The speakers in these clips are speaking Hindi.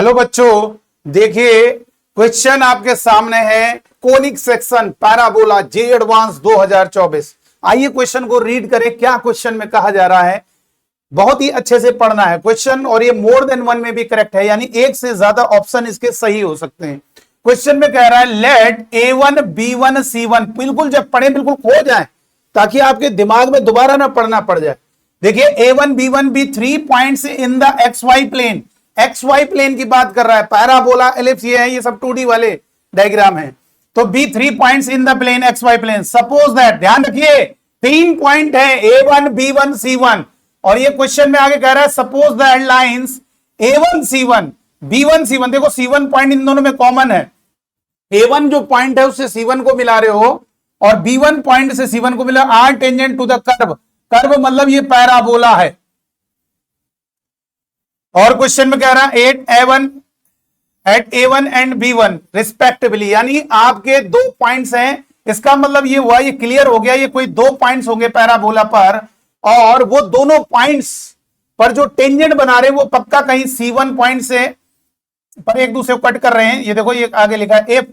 चलो बच्चों देखिए, क्वेश्चन आपके सामने है कोनिक सेक्शन पैराबोला जे एडवांस 2024। आइए क्वेश्चन को रीड करें, क्या क्वेश्चन में कहा जा रहा है। बहुत ही अच्छे से पढ़ना है क्वेश्चन, और ये मोर देन वन में भी करेक्ट है, यानी एक से ज्यादा ऑप्शन इसके सही हो सकते हैं। क्वेश्चन में कह रहा है लेट A1 B1 C1, बिल्कुल जब पढ़े बिल्कुल खो जाए ताकि आपके दिमाग में दोबारा ना पढ़ना पड़ जाए। देखिए A1 B1 B 3 points in the XY plane, XY plane की बात कर रहा है, पैराबोला एलिप्स ये है, ये सब 2D वाले डायग्राम है। तो B 3 points in the plane XY plane, suppose that, ध्यान रखिए 3 पॉइंट है A1 B1 C1, और ये क्वेश्चन में आगे कह रहा है suppose that lines A1 C1 B1 C1, देखो C1 पॉइंट इन दोनों में कॉमन है, A1 जो पॉइंट है उससे C1 को मिला रहे हो और B1 पॉइंट से C1 को मिला, are tangent to the curve, curve मतलब ये पैराबोला है। और क्वेश्चन में कह रहा है eight A1 and B1 respectively, यानी आपके दो पॉइंट्स हैं, इसका मतलब ये हुआ, ये क्लियर हो गया, ये कोई दो पॉइंट्स होंगे पैराबोला पर, और वो दोनों पॉइंट्स पर जो टेंजेंट बना रहे हैं वो पक्का कहीं C1 पॉइंट से पर एक दूसरे को कट कर रहे हैं। ये देखो ये आगे लिखा है एफ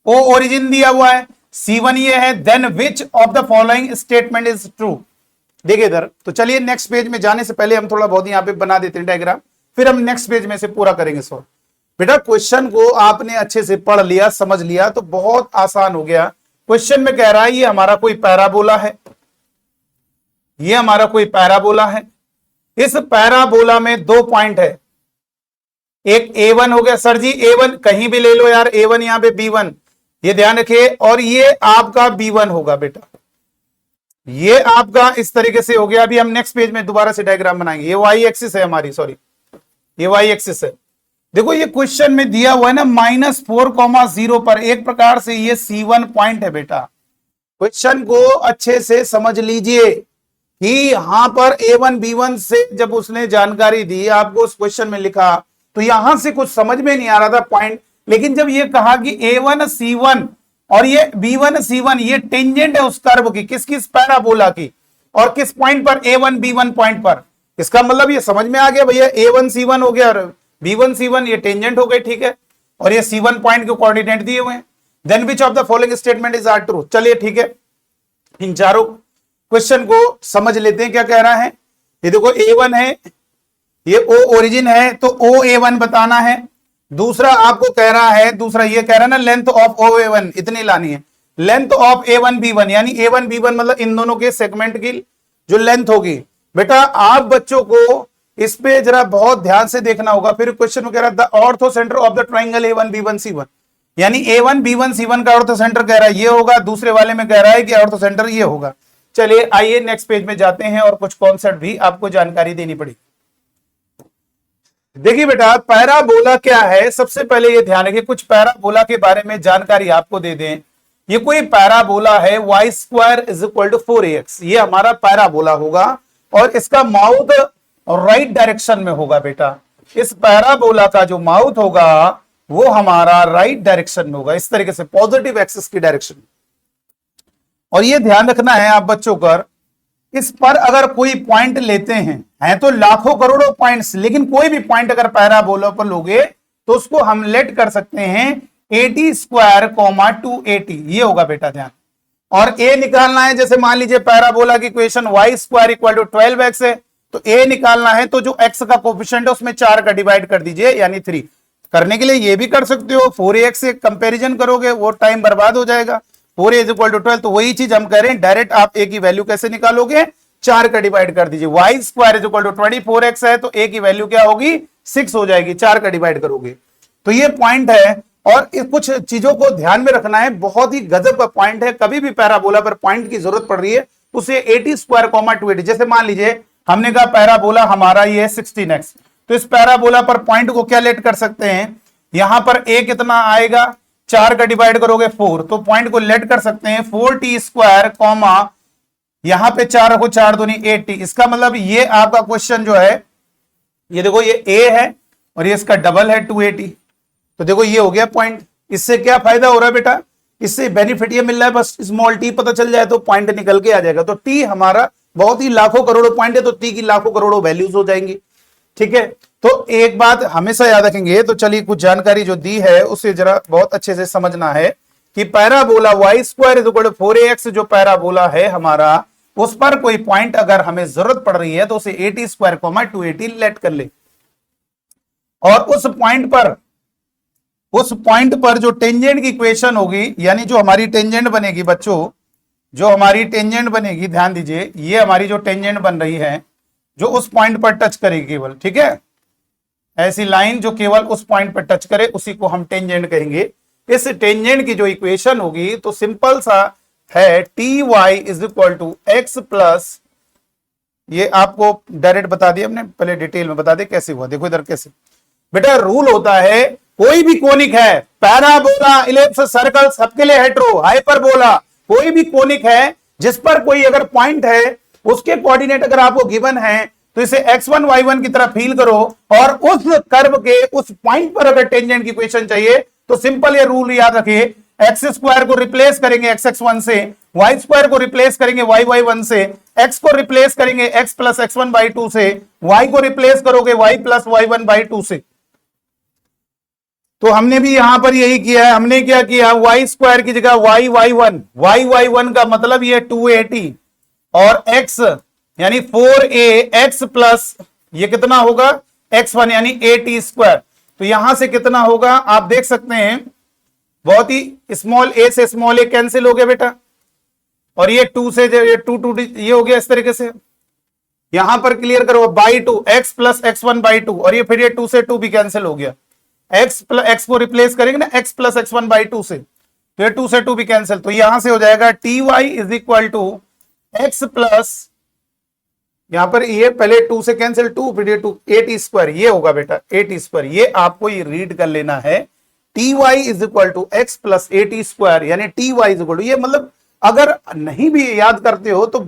ओ ओरिजिन दिया हुआ है, C1 ये है, then which of the following statement is true. देखिए इधर, तो चलिए नेक्स्ट पेज में जाने से पहले हम थोड़ा बहुत यहां पे बना देते हैं डायग्राम, फिर हम नेक्स्ट पेज में से पूरा करेंगे सॉल्व। बेटा क्वेश्चन को आपने अच्छे से पढ़ लिया, समझ लिया तो बहुत आसान हो गया। क्वेश्चन में कह रहा है ये हमारा कोई पैराबोला है, ये हमारा कोई पैराबोला है, इस पैराबोला में दो पॉइंट है, एक A1 हो गया, सर जी A1 कहीं भी ले लो यार, A1 यहां पे B1, ये ध्यान रखिए, और ये आपका B1 होगा बेटा, ये आपका इस तरीके से हो गया। अभी हम नेक्स्ट पेज में दोबारा से डायग्राम बनाएंगे, ये वाई एक्सिस है हमारी, सॉरी ये वाई एक्सिस है। देखो ये क्वेश्चन में दिया हुआ है ना -4,0 पर, एक प्रकार से ये C1 पॉइंट है बेटा। क्वेश्चन को अच्छे से समझ लीजिए कि यहां पर A1 B1 से जब उसने जानकारी दी आपको उस क्वेश्चन में लिखा, तो यहां से कुछ समझ में नहीं आ रहा था पॉइंट, लेकिन जब ये कहा कि A1 C1 और ये B1 C1 ये टेंजेंट है उस कर्व की, किस पैराबोला की, और किस पॉइंट पर, A1 B1 पॉइंट पर, इसका मतलब ये समझ में आ गया भैया A1 C1 हो गया और B1 C1 ये टेंजेंट हो गए, ठीक है, और ये C1 पॉइंट के कोऑर्डिनेट दिए हुए हैं। Then which of the following statement is are true. चलिए ठीक है, इन चारों क्वेश्चन को समझ लेते हैं क्या कह रहा है। ये देखो A1 है, ये O ओरिजिन है, तो OA1 बताना है। दूसरा आपको कह रहा है, दूसरा ये कह रहा है ना लेंथ ऑफ OA1 इतनी लानी है, लेंथ ऑफ A1 B1, यानी A1 B1 मतलब इन दोनों के सेगमेंट की जो लेंथ होगी। बेटा आप बच्चों को इस पे जरा बहुत ध्यान से देखना होगा। फिर क्वेश्चन में कह रहा है the ortho centre of the triangle A1 B1 C1, यानी A1 B1 C1 का ऑर्थो सेंटर कह रहा है ये होगा, दूसरे वाले में कह रहा है कि ऑर्थो सेंटर ये होगा। चलिए आइए नेक्स्ट पेज में जाते हैं और कुछ कॉन्सेप्ट भी आपको जानकारी देनी पड़ेगी। देखिए बेटा पैराबोला क्या है, सबसे पहले ये ध्यान रखिए, कुछ पैराबोला के बारे में जानकारी आपको दे दें। ये कोई पैराबोला है y² = 4ax, ये हमारा पैराबोला होगा और इसका माउथ राइट डायरेक्शन में होगा बेटा। इस पैराबोला का जो माउथ होगा वो हमारा राइट डायरेक्शन में होगा, इस तरीके से पॉजिटिव एक्सिस की डायरेक्शन। और ये ध्यान रखना है आप बच्चों कर, इस पर अगर कोई पॉइंट लेते हैं तो लाखों करोड़ों पॉइंट्स, लेकिन कोई भी पॉइंट अगर पैराबोला पर लोगे तो उसको हम लेट कर सकते हैं AT² 280, ये होगा बेटा ध्यान। और A निकालना है, जैसे मान लीजिए पैराबोला की इक्वेशन y² = 12x है, तो A निकालना है तो जो x का कोफिशिएंट है उसमें 4 का डिवाइड कर दीजिए, यानी 3। करने के लिए ये भी कर सकते हो, 4ax से कंपैरिजन करोगे वो टाइम बर्बाद हो जाएगा। 4a = 12, तो वही चीज हम कह रहे हैं, डायरेक्ट आप a की वैल्यू कैसे निकालोगे, 4 का डिवाइड कर दीजिए। y² = 24x है तो a की वैल्यू क्या होगी, 6 हो जाएगी, 4 का डिवाइड करोगे। तो ये पॉइंट है, और कुछ चीजों को ध्यान में रखना है, बहुत ही गजब का पॉइंट है। कभी भी पैराबोला पर पॉइंट की जरूरत पड़ रही है उसे AT² 280, जैसे मान लीजिए हमने कहा पैराबोला हमारा ये है 16x, तो इस पैराबोला पर पॉइंट को क्या लेट कर सकते हैं, यहां पर a कितना आएगा, 4 का डिवाइड करोगे 4, तो पॉइंट को लेट कर सकते हैं 4t², यहां पे 4 रखो, 4 दूनी 80। इसका मतलब ये आपका क्वेश्चन जो है, ये देखो ये a है और ये इसका डबल है 280, तो देखो ये हो गया पॉइंट। इससे क्या फायदा हो रहा है बेटा, इससे बेनिफिट ये मिल रहा है, बस स्मॉल टी पता चल जाए तो पॉइंट निकल के आ जाएगा। तो टी हमारा बहुत ही लाखों करोड़ों पॉइंट है, तो टी की लाखों करोड़ों वैल्यूज हो जाएंगी। ठीक है, तो एक बात हमेशा याद रखेंगे। तो चलिए कुछ जानकारी जो दी है उसे जरा बहुत अच्छे से समझना है कि parabola y square is equal to 4ax जो पैराबोला है हमारा, उस पर कोई पॉइंट अगर हमें जरूरत पड़ रही है तो उसे ए स्क्वायर कॉमा 280 लेट कर ले, और उस पॉइंट पर जो टेंजेंट की इक्वेशन होगी, यानी जो हमारी टेंजेंट बनेगी बच्चों, जो हमारी टेंजेंट बनेगी, ध्यान दीजिए, ये हमारी जो टेंजेंट बन रही है जो उस पॉइंट पर टच करेगी केवल, ठीक है, ऐसी लाइन जो केवल उस पॉइंट पर टच करे उसी को हम टेंजेंट कहेंगे। इस टेंजेंट की जो इक्वेशन होगी तो सिंपल सा है T Y is equal to x plus, ये आपको डायरेक्ट बता दिया हमने, पहले डिटेल में बता दे कैसे हुआ। देखो इधर कैसे बेटा रूल होता है, कोई भी कोनिक है, पैराबोला, इलिप्स, सर्कल, सबके लिए हेटेरो, हाइपरबोला, कोई भी कोनिक है जिस पर कोई अगर पॉइंट है उसके कोऑर्डिनेट अगर आपको गिवन है तो इसे x1 y1 की तरह फील करो, और उस कर्व के उस पॉइंट पर अगर टेंजेंट की इक्वेशन चाहिए तो सिंपल ये रूल याद रखिए, एक्स स्क्वायर को रिप्लेस करेंगे xx1 से, वाई स्क्वायर को रिप्लेस करेंगे yy1 से, x को रिप्लेस करेंगे x प्लस x1 बाई 2 से, y को रिप्लेस करोगे y प्लस y1 बाई 2 से। तो हमने भी यहां पर यही किया है, हमने क्या किया, वाई स्क्वायर की जगह y का मतलब ये 280 और x यानी 4ax प्लस ये कितना होगा x1 यानी 80 स्क्वायर। तो यहां से कितना होगा आप देख सकते हैं, बहुत ही स्मॉल a से स्मॉल a कैंसिल हो गया बेटा, और ये 2 से ये 2 ये हो गया इस तरीके से। यहां पर क्लियर करो by 2 x plus x1 by 2, और ये फिर ये 2 से 2 भी कैंसिल हो गया, x को रिप्लेस करेंगे ना x प्लस x1 बाई 2 से, तो ये 2 से 2 भी कैंसिल, तो यहां से हो जाएगा t Y is equal to x plus, यहां पर ये पहले 2 से कैंसिल 2, फिर ये 2 80 स्क्वायर, ये होगा बेटा 80 स्क्वायर, ये आपको ये रीड कर लेना है, T Y is equal to x plus 80 square, यानी T Y is equal to, ये मतलब अगर नहीं भी याद करते हो तो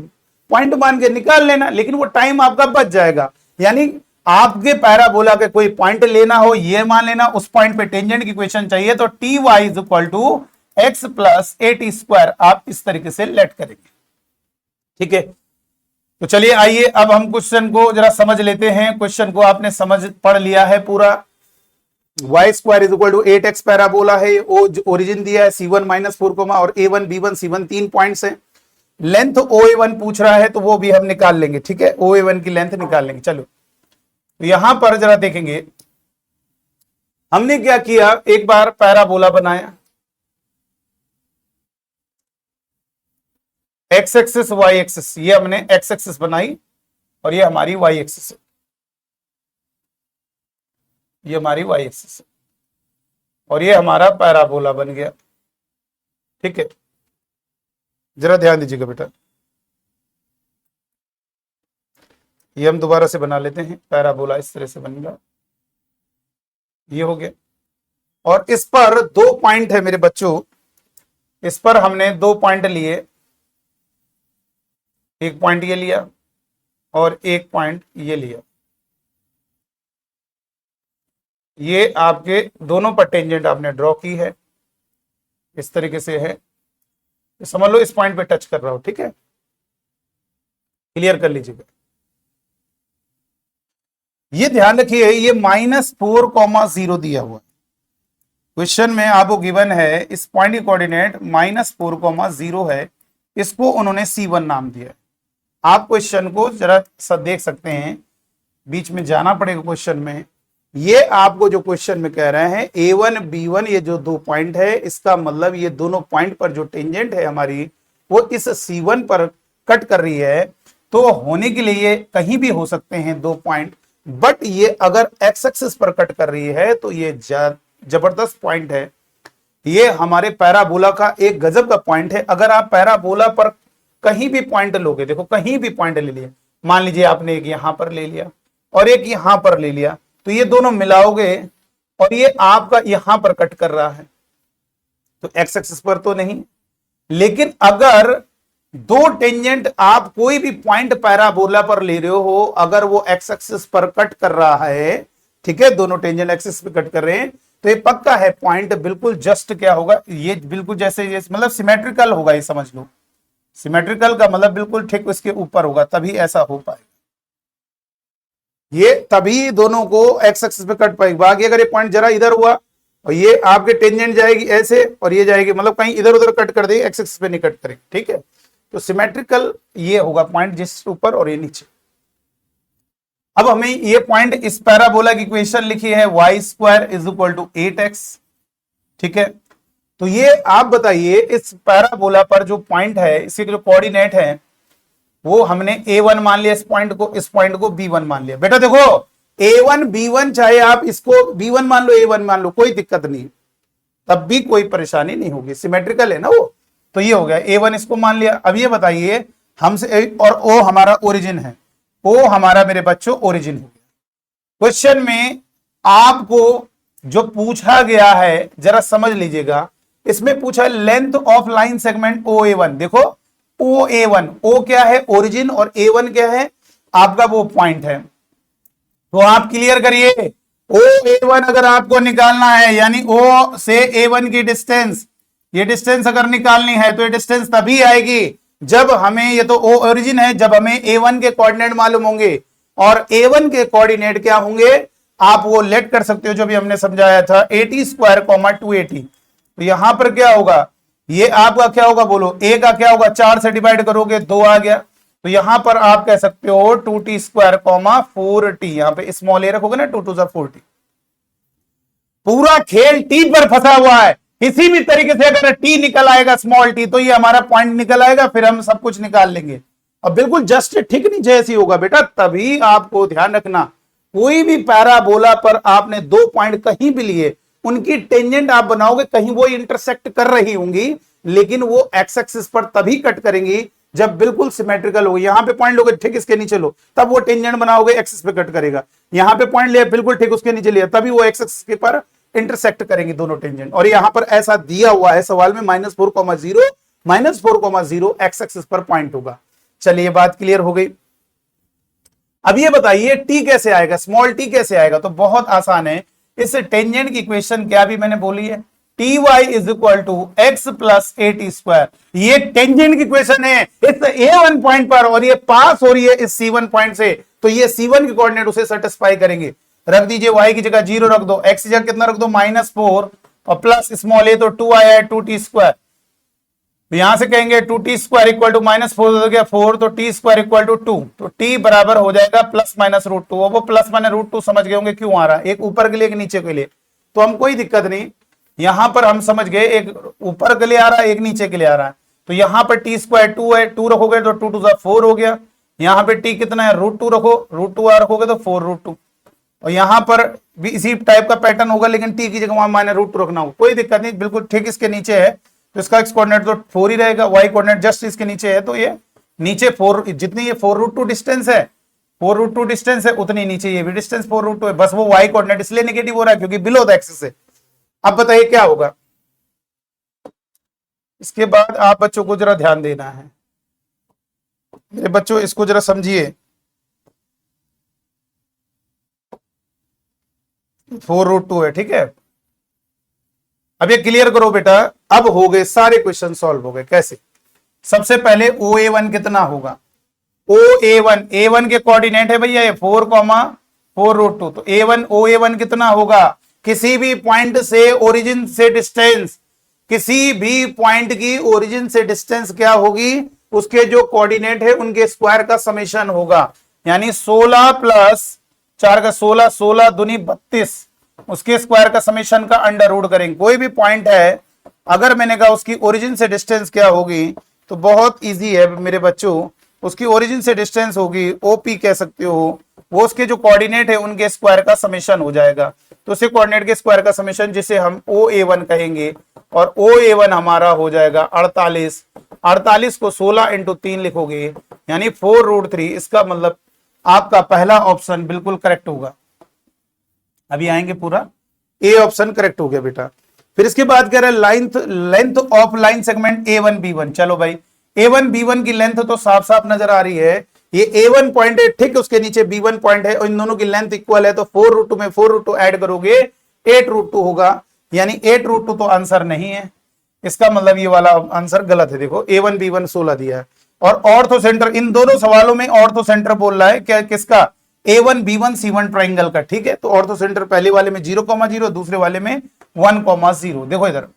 पॉइंट मान के निकाल लेना, लेकिन वो टाइम आपका बच जाएगा। यानी आपके पैराबोला के कोई पॉइंट लेना हो, ये मान लेना उस पॉइंट पे टेंजेंट की इक्वेशन चाहिए तो t Y is equal to x plus 80 square आप इस तरीके से लेट करेंगे, ठीक है। तो चलिए आइए अब हम क्वेश्चन को जरा समझ लेते हैं। क्वेश्चन को आपने समझ पढ़ लिया है पूरा, y square is equal to 8x parabola है, ओरिजिन दिया है C1 माइनस 4, और A1 B1 C1 3 पॉइंट्स हैं, लेंथ OA1 पूछ रहा है तो वो भी हम निकाल लेंगे, ठीक है, OA1 की लेंथ निकाल लेंगे। चलो तो यहां पर जरा देखेंगे हमने क्या किया, एक बार पैराबोला बनाया, एक्स एक्सिस वाई एक्सिस, ये हमने एक्स एक्सिस बनाई और ये हमारी वाई एक्सिस है, ये हमारी वाई एक्सिस है, और ये हमारा पैराबोला बन गया, ठीक है। जरा ध्यान दीजिएगा बेटा, ये हम दोबारा से बना लेते हैं, पैराबोला इस तरह से बनेगा, ये हो गया, और इस पर 2 पॉइंट है मेरे बच्चों, इस पर हमने 2 पॉइंट लिए, एक पॉइंट ये लिया और एक पॉइंट ये लिया, ये आपके दोनों पर टेंजेंट आपने ड्रॉ की है, इस तरीके से है, समझ लो इस पॉइंट पे टच कर रहा हो, ठीक है, क्लियर कर लीजिएगा। ये ध्यान रखिए ये -4,0 दिया हुआ क्वेश्चन में, आपको गिवन है इस पॉइंट की कोऑर्डिनेट -4,0 है, इसको उन्होंने C1 नाम दिया है। आप क्वेश्चन को जरा सब देख सकते हैं, बीच में जाना पड़ेगा क्वेश्चन में, ये आपको जो क्वेश्चन में कह रहे हैं A1 B1 ये जो 2 पॉइंट है, इसका मतलब ये दोनों पॉइंट पर जो टेंजेंट है हमारी वो इस C1 पर कट कर रही है, तो होने के लिए कहीं भी हो सकते हैं 2 पॉइंट, बट ये अगर एक्स एक्सिस पर कट कर रही है तो ये जबरदस्त पॉइंट है, ये हमारे पैराबोला का एक गजब का पॉइंट है। अगर आप पैराबोला पर कहीं भी पॉइंट लोगे, देखो कहीं भी पॉइंट ले लिया, मान लीजिए आपने एक यहां पर ले लिया और एक यहां पर ले लिया, तो ये दोनों मिलाओगे और ये आपका यहां पर कट कर रहा है, तो एक्स एक्सिस पर तो नहीं, लेकिन अगर 2 टेंजेंट आप कोई भी पॉइंट पैराबोला पर ले रहे हो, अगर वो एक्स एक्सिस पर कट कर रहा है, ठीक है, दोनों टेंजेंट एक्सिस पे कट कर रहे हैं, तो ये पक्का है पॉइंट बिल्कुल जस्ट क्या होगा, ये बिल्कुल जैसे ये मतलब सिमेट्रिकल होगा, ये समझ लो, सिमेट्रिकल का मतलब बिल्कुल ठीक उसके ऊपर होगा, तभी ऐसा हो पाएगा। ये तभी दोनों को एक्स एक्सिस पे कट पाएगी। बाकी अगर ये पॉइंट जरा इधर हुआ और ये आपके टेंजेंट जाएगी ऐसे और ये जाएगी, मतलब कहीं इधर उधर कट कर देगी, एक्स एक्सिस पे नहीं कट करेगी, ठीक है। तो सिमेट्रिकल ये होगा पॉइंट, जिस ऊपर और ये नीचे। अब हमें ये पॉइंट इस पैराबोला की इक्वेशन लिखी है y square is equal to 8x, ठीक है। तो ये आप बताइए इस पैराबोला पर जो पॉइंट है, इसके जो कोऑर्डिनेट है वो हमने a1 मान लिया, इस पॉइंट को b1 मान लिया। बेटा देखो a1 b1, चाहे आप इसको b1 मान लो a1 मान लो, कोई दिक्कत नहीं, तब भी कोई परेशानी नहीं होगी, सिमेट्रिकल है ना वो। तो ये हो गया a1, इसको मान लिया। अब ये बताइए हमसे, और o हमारा ओरिजिन है, ओ हमारा मेरे बच्चों ओरिजिन हो गया। क्वेश्चन में आपको जो पूछा गया है जरा समझ लीजिएगा, इसमें पूछा है length of line segment OA1। देखो OA1, ओ क्या है ओरिजिन और A1 क्या है आपका वो पॉइंट है। तो आप क्लियर करिए, OA1 अगर आपको निकालना है, यानी O से A1 की डिस्टेंस, ये डिस्टेंस अगर निकालनी है तो ये डिस्टेंस तभी आएगी जब हमें, ये तो O ओरिजिन है, जब हमें A1 के कोऑर्डिनेट मालूम होंगे। और A1 के कोऑर्डिनेट क्या होंगे आप वो लेट कर सकते हो, जो भी हमने समझाया था, 80 स्क्वायर 280। तो यहां पर क्या होगा, ये आपका क्या होगा बोलो, ए का क्या होगा, 4 से डिवाइड करोगे 2 आ गया। तो यहां पर आप कह सकते हो 2t स्क्वायर 4t, यहां पे स्मॉल ए रखोगे ना, 2 2 40। पूरा खेल टी पर फंसा हुआ है। किसी भी तरीके से अगर टी निकल आएगा स्मॉल टी, तो ये हमारा पॉइंट निकल आएगा, फिर हम सब कुछ निकाल लेंगे। अब बिल्कुल जस्ट ठीक नीचे ऐसी होगा बेटा, तभी आपको ध्यान रखना, कोई भी पैराबोला पर आपने 2 पॉइंट कहीं भी लिए, उनकी टेंजेंट आप बनाओगे, कहीं वो इंटरसेक्ट कर रही होंगी, लेकिन वो एक्स एक्सिस पर तभी कट करेंगी जब बिल्कुल सिमेट्रिकल हो। यहां पे पॉइंट लोगे ठीक इसके नीचे लो, तब वो टेंजेंट बनाओगे एक्सिस पे कट करेगा। यहां पे पॉइंट लिया बिल्कुल ठीक उसके नीचे लिया, तभी वो एक्स एक्सिस के पर इंटरसेक्ट करेंगे दोनों टेंजेंट। और यहां पर ऐसा दिया हुआ है सवाल में -4,0 एक्स एक्सिस पर पॉइंट होगा। चलिए बात क्लियर हो गई। अब ये बताइए टी कैसे आएगा, स्मॉल टी कैसे आएगा। तो बहुत आसान है, इस टेंजेंट की इक्वेशन क्या भी मैंने बोली है, T Y is equal to x plus a t square. ये टेंजेंट की इक्वेशन है इस A1 पॉइंट पर, और ये पास हो रही है इस C1 पॉइंट से, तो ये C1 के कोऑर्डिनेट उसे सेटिस्फाई करेंगे। रख दीजिए y की जगह 0 रख दो, x की जगह कितना रख दो -4, और प्लस स्मॉल ए तो 2 आया है 2t स्क्वायर। यहां से कहेंगे 2t स्क्वायर इक्वल टू -4 हो गया 4, तो t स्क्वायर इक्वल टू 2, तो t बराबर हो जाएगा +-√2। वो +-√2 समझ गए होंगे क्यों आ रहा है, एक ऊपर के लिए एक नीचे के लिए, तो हम कोई दिक्कत नहीं, यहां पर हम समझ गए एक ऊपर के लिए आ रहा है एक नीचे के लिए आ रहा है। तो यहां पर t स्क्वायर 2 है, 2 रखोगे तो 2 2 4 हो गया। यहां पे t कितना है √2 रखो, √2 रखोगे तो 4√2। और यहां पर भी इसी टाइप का पैटर्न होगा, लेकिन t की जगह वहां -√2 रखना होगा, कोई दिक्कत नहीं, बिल्कुल ठीक इसके नीचे है, तो इसका x कोऑर्डिनेट तो 4 ही रहेगा, y कोऑर्डिनेट जस्ट इसके नीचे है, तो ये नीचे 4, जितनी ये 4√2 डिस्टेंस है, 4√2 डिस्टेंस है, उतनी नीचे ये भी डिस्टेंस 4√2 है, बस वो y कोऑर्डिनेट इसलिए नेगेटिव हो रहा है क्योंकि बिलो द एक्सिस है। अब बताइए क्या होगा। इसके बाद आप बच्चों को जरा ध्यान देना है, मेरे बच्चों इसको जरा समझिए। 4√2 है, ठीक है। अब ये क्लियर करो बेटा, अब हो गए सारे क्वेश्चन सॉल्व हो गए। कैसे, सबसे पहले OA1 कितना होगा, A1 के कोऑर्डिनेट है भैया ये 4,4√2, तो OA1 कितना होगा, किसी भी पॉइंट से ओरिजिन से डिस्टेंस, किसी भी पॉइंट की ओरिजिन से डिस्टेंस क्या होगी, उसके जो कोऑर्डिनेट है उनके स्क्वायर का समेशन होगा। यानी 16 + 4 का 16, 16 दूनी 32, उसके स्क्वायर का समेशन का अंडर रूट करेंगे। कोई भी पॉइंट है, अगर मैंने कहा उसकी ओरिजिन से डिस्टेंस क्या होगी, तो बहुत इजी है मेरे बच्चों, उसकी ओरिजिन से डिस्टेंस होगी OP कह सकते हो, वो उसके जो कोऑर्डिनेट है उनके स्क्वायर का समेशन हो जाएगा। तो उसके कोऑर्डिनेट के स्क्वायर का समेशन जिसे हम OA1 कहेंगे, और OA1 हमारा हो जाएगा 48। 48 को 16 × 3 लिखोगे यानी 4√3। इसका मतलब आपका पहला ऑप्शन बिल्कुल करेक्ट होगा। अभी आएंगे पूरा, ए ऑप्शन करेक्ट हो गया बेटा। फिर इसके बाद कह रहे हैं length of line segment A1 B1। चलो भाई A1 B1 की लेंथ तो साफ साफ नजर आ रही है, ये A1 पॉइंट है, ठीक उसके नीचे B1 पॉइंट है, और इन दोनों की लेंथ इक्वल है, तो 4√2 में 4√2 ऐड करोगे 8√2 होगा, यानी 8√2 तो आंसर नहीं है। इसका मतलब ये वाला आंसर गलत है। देखो A1 B1 16 दिया है, और ऑर्थो सेंटर, इन दोनों सवालों में ऑर्थो सेंटर बोल रहा है क्या, किसका, A1 B1 C1 ट्राइंगल का, ठीक है। तो ऑर्थो सेंटर पहले वाले में 0,0, दूसरे वाले में 1,0। देखो इधर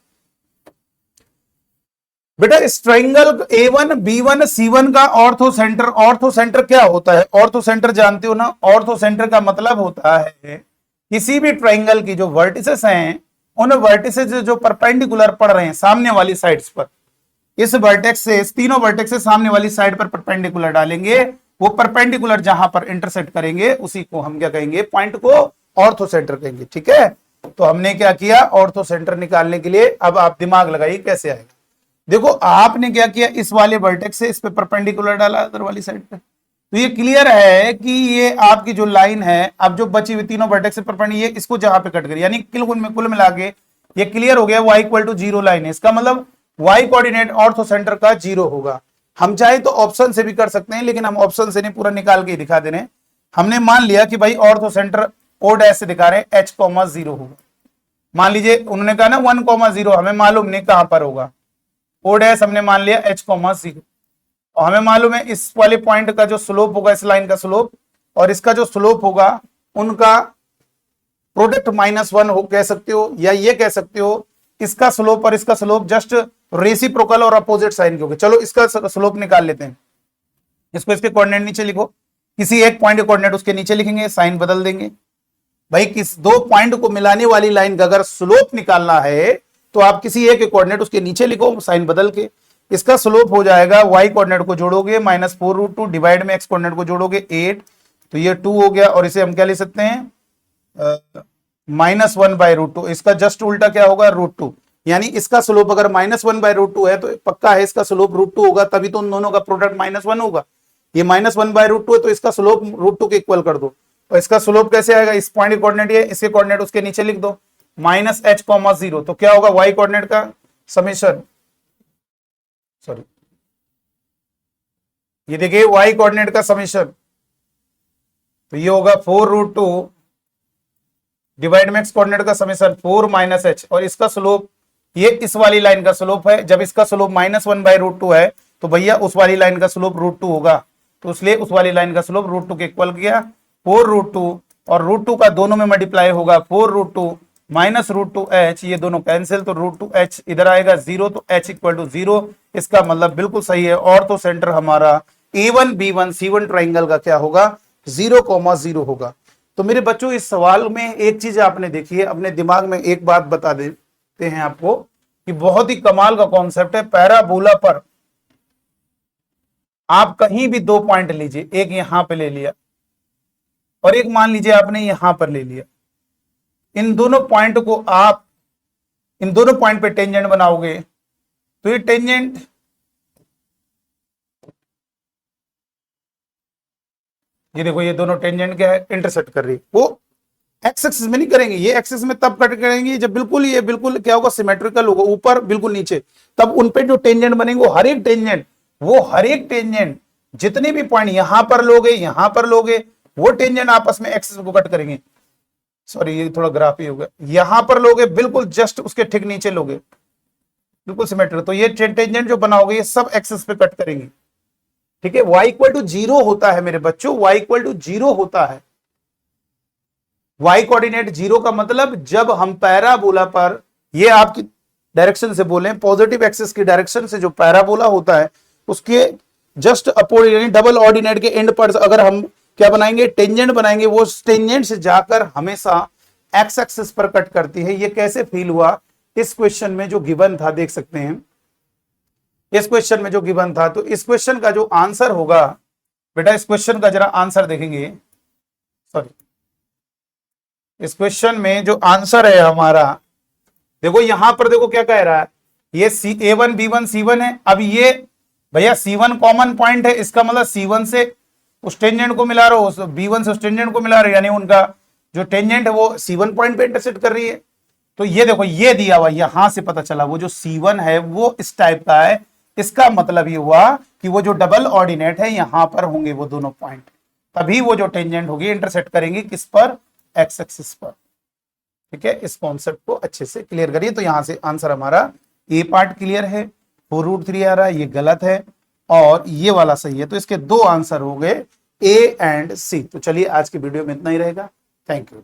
बेटा, इस ट्राइंगल A1 B1 C1 का ऑर्थो सेंटर क्या होता है? ऑर्थो सेंटर जानते हो ना? ऑर्थो सेंटर का मतलब होता है किसी भी ट्राइंगल की जो वर्टिसेस हैं, उन वर्टिसेस जो परपेंडिकुलर पड़ रहे हैं सामने वाली साइड्स पर, इस वर्टेक्स से, इस तीनों वर्टेक्स से सामने वाली साइड पर परपेंडिकुलर डालेंगे, वो परपेंडिकुलर जहां पर इंटरसेक्ट करेंगे उसी को हम क्या कहेंगे? पॉइंट को ऑर्थो सेंटर कहेंगे, ठीक है। तो हमने क्या किया? ऑर्थो सेंटर निकालने के लिए अब आप दिमाग लगाइए कैसे आएगा। देखो आपने क्या किया, इस वाले वर्टेक्स से इस पे परपेंडिकुलर डाला अदर वाली साइड पे, तो ये क्लियर है कि ये आपकी जो लाइन है, अब जो बची हुई तीनों वर्टेक्स से परपेंडिकुलर, ये इसको जहां पे कट करी, यानी कुल मिला के ये क्लियर हो गया y इक्वल टू 0 लाइन है। इसका मतलब y कोऑर्डिनेट ऑर्थो सेंटर का 0 होगा। हम चाहे तो ऑप्शन से भी कर सकते हैं, लेकिन हम ऑप्शन से नहीं, पूरा निकाल के दिखा दे रहे हैं। हमने मान लिया कि भाई ऑर्थो सेंटर ओ डैश से दिखा रहे हैं, h,0 होगा। मान लीजिए उन्होंने कहा ना 1,0, हमें मालूम नहीं कहां पर होगा, ओ डैश हमने मान लिया h,0, और हमें मालूम है इस वाले पॉइंट का जो स्लोप होगा, इस लाइन का स्लोप और इसका जो स्लोप होगा, उनका प्रोडक्ट -1 हो कह सकते हो, या ये कह सकते हो इसका स्लोप और इसका स्लोप जस्ट रेसिप्रोकल और अपोजिट साइन के होंगे। चलो इसका स्लोप निकाल लेते हैं। इसको इसके कोऑर्डिनेट नीचे लिखो, किसी एक पॉइंट के कोऑर्डिनेट उसके नीचे लिखेंगे, साइन बदल देंगे। भाई किस दो पॉइंट को मिलाने वाली लाइन का अगर स्लोप निकालना है तो आप किसी एक के कोऑर्डिनेट उसके नीचे लिखो, साइन बदल के। इसका स्लोप हो जाएगा, y कोऑर्डिनेट को जोड़ोगे -4√2 डिवाइड में x कोऑर्डिनेट को जोड़ोगे 8, तो ये 2 हो गया। और इसे हम क्या ले सकते हैं? -1/√2। इसका जस्ट उल्टा क्या होगा? √2। यानी इसका स्लोप अगर -1/√2 है तो पक्का है इसका स्लोप √2 होगा, तभी तो उन दोनों का प्रोडक्ट -1 होगा। ये -1/√2 है तो इसका स्लोप √2 के इक्वल कर दो। और इसका स्लोप कैसे आएगा? इस पॉइंट कोऑर्डिनेट ये, इसके कोऑर्डिनेट उसके नीचे लिख दो, -h,0। तो क्या होगा? y कोऑर्डिनेट का समेशन, सॉरी ये देखिए y कोऑर्डिनेट का समेशन, तो ये होगा 4√2 डिवाइड में x कोऑर्डिनेट का समेशन 4 - h, और इसका स्लोप ये इस वाली लाइन का स्लोप है। जब इसका स्लोप -1/√2 है तो भैया उस वाली लाइन का स्लोप √2 होगा, तो इसलिए उस वाली लाइन का स्लोप √2 के इक्वल किया। 4√2 और √2 का दोनों में मल्टीप्लाई होगा, 4√2 -√2h, ये दोनों कैंसिल, तो √2h इधर आएगा 0, तो h इक्वल टू 0। इसका मतलब बिल्कुल सही है, ऑर्थो सेंटर हमारा A1 B1 C1 ट्राइंगल का क्या होगा? 0,0 होगा। तो मेरे बच्चों इस सवाल में एक चीज आपने देखी है, अपने दिमाग में एक बात बता देते हैं आपको कि बहुत ही कमाल का कॉन्सेप्ट है। पैराबोला पर आप कहीं भी 2 पॉइंट लीजिए, एक यहां पे ले लिया और एक मान लीजिए आपने यहां पर ले लिया। इन दोनों पॉइंट को आप इन दोनों पॉइंट पे टेंजेंट बनाओगे तो ये टेंजेंट ये देखो, ये दोनों टेंजेंट क्या है? इंटरसेक्ट कर रही है। वो एक्स एक्सिस में नहीं करेंगे, ये एक्सिस में तब कट करेंगे जब बिल्कुल ये बिल्कुल क्या होगा? सिमेट्रिकल होगा, ऊपर बिल्कुल नीचे। तब उन पे जो टेंजेंट बनेंगे वो हर एक टेंजेंट जितने भी पॉइंट यहां पर लोगे वो टेंजेंट आपस में एक्सिस को कट करेंगे। सॉरी ये थोड़ा ग्राफ ही होगा, यहां पर लोगे बिल्कुल जस्ट उसके ठीक नीचे लोगे, बिल्कुल सिमेट्रिकल, तो ये टेंजेंट जो बनाओगे ये सब एक्सिस पे कट करेंगे, ठीक है। y इक्वल टू 0 होता है मेरे बच्चों, y इक्वल टू 0 होता है। y कोऑर्डिनेट 0 का मतलब जब हम पैराबोला पर, ये आपकी डायरेक्शन से बोले, पॉजिटिव एक्सिस की डायरेक्शन से जो पैराबोला होता है उसके जस्ट अपोजिट यानी डबल ऑर्डिनेट के एंड पर अगर हम क्या बनाएंगे? टेंजेंट बनाएंगे, वो टेंजेंट से जाकर हमेशा एक्स एक्सिस पर कट करती है। ये कैसे फील हुआ? इस क्वेश्चन में जो गिवन था, देख सकते हैं इस क्वेश्चन में जो गिवन था, तो इस क्वेश्चन का जो आंसर होगा बेटा, इस क्वेश्चन का जरा आंसर देखेंगे, सॉरी इस क्वेश्चन में जो आंसर है हमारा, देखो यहां पर देखो क्या कह रहा है, ये A1 B1 C1 है। अब ये भैया C1 कॉमन पॉइंट है, इसका मतलब C1 से उस टेंजेंट को मिला रहे हो, B1 से उस टेंजेंट को मिला रहे हो, यानी उनका जो टेंजेंट है वो C1 पॉइंट पे इंटरसेक्ट कर रही है। तो ये देखो, ये दिया हुआ, यहां से पता चला वो जो C1 है वो इस टाइप का है। इसका मतलब ये हुआ कि वो जो डबल ऑर्डिनेट है यहां पर होंगे वो दोनों पॉइंट, तभी वो जो टेंजेंट होगी इंटरसेक्ट करेंगे किस पर? एक्स एक्सिस पर, ठीक है। इस कॉन्सेप्ट को अच्छे से क्लियर करिए। तो यहां से आंसर हमारा ए पार्ट क्लियर है, 4√3 आ रहा है, ये गलत है और ये वाला सही है। तो इसके 2 आंसर हो गए, ए एंड सी। तो चलिए आज की वीडियो में इतना ही रहेगा। Thank you.